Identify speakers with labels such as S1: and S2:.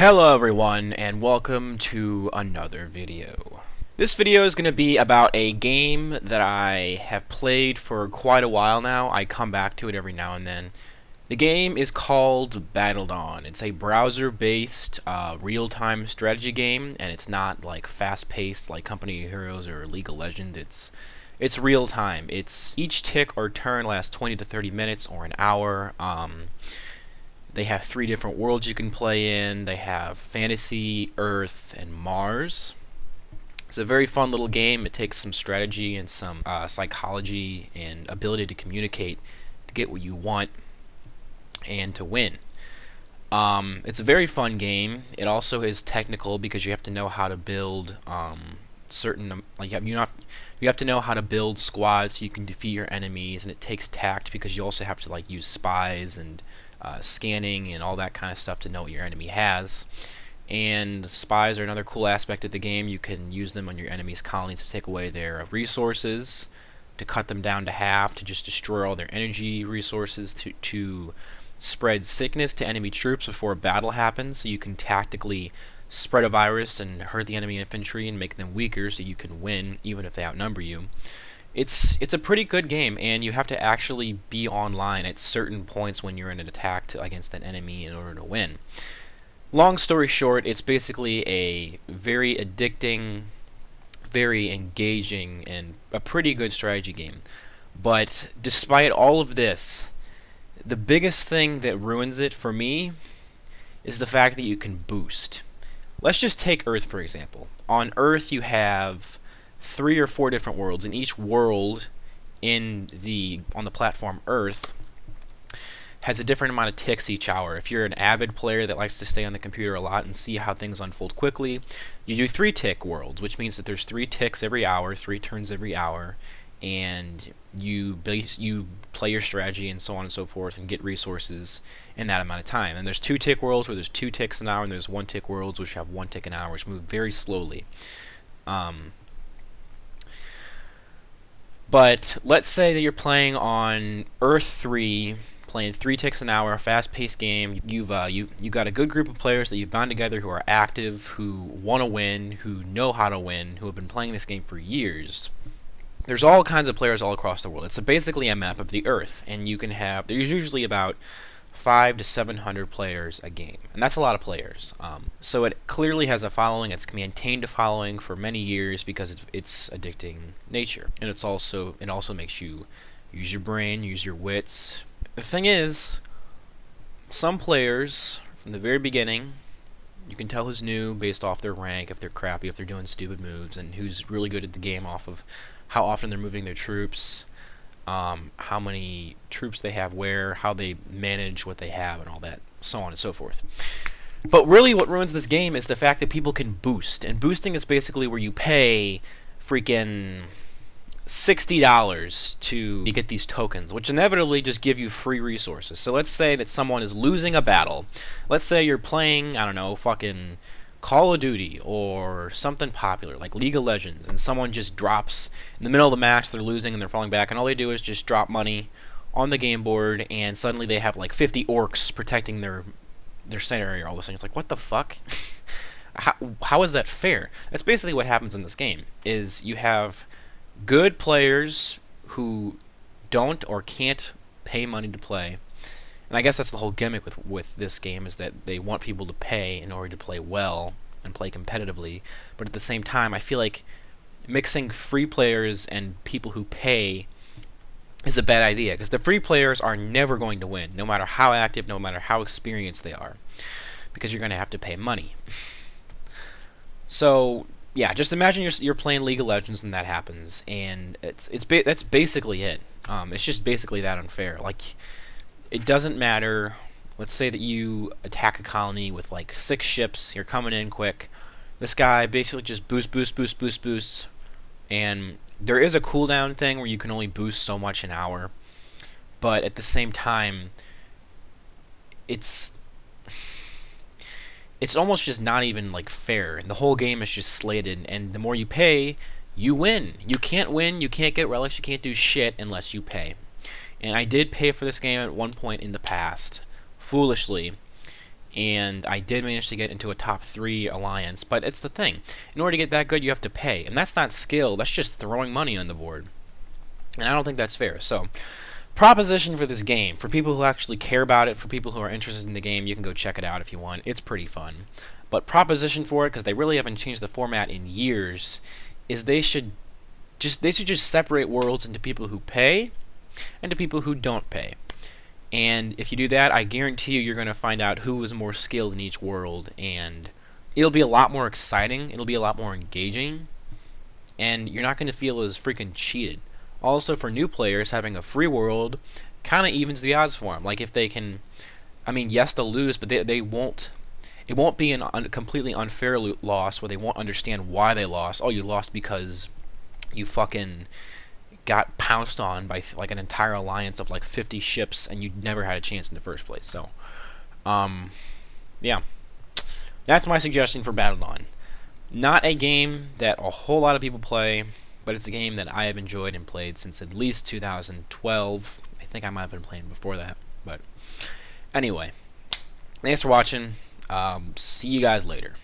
S1: Hello everyone, and welcome to another video. This video is going to be about a game that I have played for quite a while now. I come back to it every now and then. The game is called Battle Dawn. It's a browser-based real-time strategy game, and it's not like fast-paced like Company of Heroes or League of Legends. It's real-time. It's each tick or turn lasts 20 to 30 minutes or an hour. They have 3 different worlds you can play in. They have Fantasy, Earth, and Mars. It's a very fun little game. It takes some strategy and some psychology and ability to communicate to get what you want and to win. It's a very fun game. It also is technical because you have to know how to build you have to know how to build squads so you can defeat your enemies, and it takes tact because you also have to use spies and scanning and all that kind of stuff to know what your enemy has. And spies are another cool aspect of the game. You can use them on your enemy's colonies to take away their resources, to cut them down to half, to just destroy all their energy resources, to spread sickness to enemy troops before a battle happens, so you can tactically spread a virus and hurt the enemy infantry and make them weaker so you can win even if they outnumber you. It's a pretty good game, and you have to actually be online at certain points when you're in an attack against an enemy in order to win. Long story short, it's basically a very addicting, very engaging, and a pretty good strategy game. But despite all of this, the biggest thing that ruins it for me is the fact that you can boost. Let's just take Earth for example. On Earth you have 3 or 4 different worlds, and each world on the platform Earth has a different amount of ticks each hour. If you're an avid player that likes to stay on the computer a lot and see how things unfold quickly, you do 3 tick worlds, which means that there's 3 ticks every hour, 3 turns every hour, and you play your strategy and so on and so forth and get resources in that amount of time. And there's 2 tick worlds where there's 2 ticks an hour, and there's 1 tick worlds which have 1 tick an hour, which move very slowly. But let's say that you're playing on Earth 3, playing 3 ticks an hour, a fast-paced game. You've got a good group of players that you've bound together who are active, who want to win, who know how to win, who have been playing this game for years. There's all kinds of players all across the world. It's basically a map of the Earth, and there's usually about 500 to 700 players a game, and that's a lot of players. So it clearly has a following. It's maintained a following for many years because of its addicting nature, and it also makes you use your brain, use your wits. The thing is, some players from the very beginning, you can tell who's new based off their rank, if they're crappy, if they're doing stupid moves, and who's really good at the game off of how often they're moving their troops, how many troops they have where, how they manage what they have, and all that, so on and so forth. But really what ruins this game is the fact that people can boost, and boosting is basically where you pay freaking $60 to get these tokens, which inevitably just give you free resources. So let's say that someone is losing a battle. Let's say you're playing, I don't know, fucking Call of Duty or something popular like League of Legends, and someone just drops in the middle of the match, they're losing and they're falling back, and all they do is just drop money on the game board, and suddenly they have like 50 orcs protecting their center area all of a sudden. It's like, what the fuck? How is that fair? That's basically what happens in this game, is you have good players who don't or can't pay money to play. And I guess that's the whole gimmick with this game, is that they want people to pay in order to play well and play competitively. But at the same time, I feel like mixing free players and people who pay is a bad idea, because the free players are never going to win, no matter how active, no matter how experienced they are, because you're going to have to pay money. So yeah, just imagine you're playing League of Legends and that happens, and that's basically it. It's just basically that unfair. Like, it doesn't matter. Let's say that you attack a colony with like 6 ships. You're coming in quick. This guy basically just boosts, and there is a cooldown thing where you can only boost so much an hour. But at the same time, it's almost just not even like fair, and the whole game is just slated. And the more you pay, you win. You can't win. You can't get relics. You can't do shit unless you pay. And I did pay for this game at one point in the past, foolishly, and I did manage to get into a top 3 alliance. But it's the thing, in order to get that good, you have to pay, and that's not skill. That's just throwing money on the board, and I don't think that's fair. So, proposition for this game, for people who actually care about it, for people who are interested in the game, you can go check it out if you want. It's pretty fun. But proposition for it, because they really haven't changed the format in years, is they should just separate worlds into people who pay and to people who don't pay. And if you do that, I guarantee you're going to find out who is more skilled in each world, and it'll be a lot more exciting, it'll be a lot more engaging, and you're not going to feel as freaking cheated. Also, for new players, having a free world kind of evens the odds for them. Like, if they can, I mean, yes, they'll lose, but they won't. It won't be a completely unfair loss where they won't understand why they lost. Oh, you lost because you fucking got pounced on by like an entire alliance of like 50 ships, and you never had a chance in the first place. So, yeah, that's my suggestion for Battle Dawn. Not a game that a whole lot of people play, but it's a game that I have enjoyed and played since at least 2012. I think I might have been playing before that, but anyway, thanks for watching. See you guys later.